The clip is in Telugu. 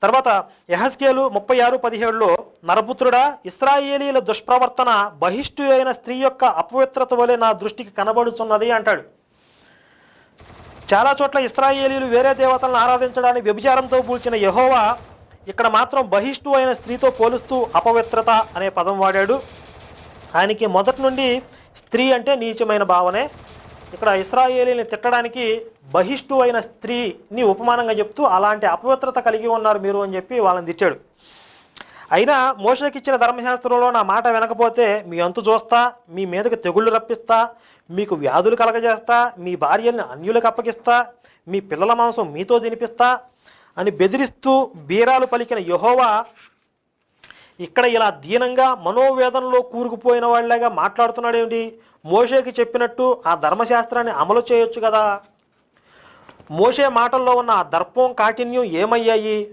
తర్వాత యెహెజ్కేలు 36:17లో నరపుత్రుడా, ఇశ్రాయేలీల దుష్ప్రవర్తన బహిష్టు అయిన స్త్రీ యొక్క అపవిత్రత వలె నా దృష్టికి కనబడుచున్నది అంటాడు. చాలా చోట్ల ఇశ్రాయేలీలు వేరే దేవతలను ఆరాధించడానికి వ్యభిచారంతో పూల్చిన యెహోవా ఇక్కడ మాత్రం బహిష్టు అయిన స్త్రీతో పోలుస్తూ అపవిత్రత అనే పదం వాడాడు. ఆయనకి మొదటి నుండి స్త్రీ అంటే నీచమైన భావనే. ఇక్కడ ఇశ్రాయేలీని తిట్టడానికి బహిష్టు అయిన స్త్రీని ఉపమానంగా చెప్తూ అలాంటి అపవిత్రత కలిగి ఉన్నారు మీరు అని చెప్పి వాళ్ళని తిట్టాడు. అయినా మోషేకి ఇచ్చిన ధర్మశాస్త్రంలో నా మాట వినకపోతే మీ అంతు చూస్తా, మీ మీదకి తెగుళ్ళు రప్పిస్తా, మీకు వ్యాధులు కలగజేస్తా, మీ భార్యల్ని అన్యులకు అప్పగిస్తా, మీ పిల్లల మాంసం మీతో తినిపిస్తా అని బెదిరిస్తూ బీరాలు పలికిన యెహోవా ఇక్కడ ఇలా దీనంగా మనోవేదనలో కూరుకుపోయిన వాళ్ళగా మాట్లాడుతున్నాడు ఏమిటి? మోషేకి చెప్పినట్టు ఆ ధర్మశాస్త్రాన్ని అమలు చేయొచ్చు కదా. మోషే మాటల్లో ఉన్న ఆ దర్పం కాఠిన్యం ఏమయ్యాయి?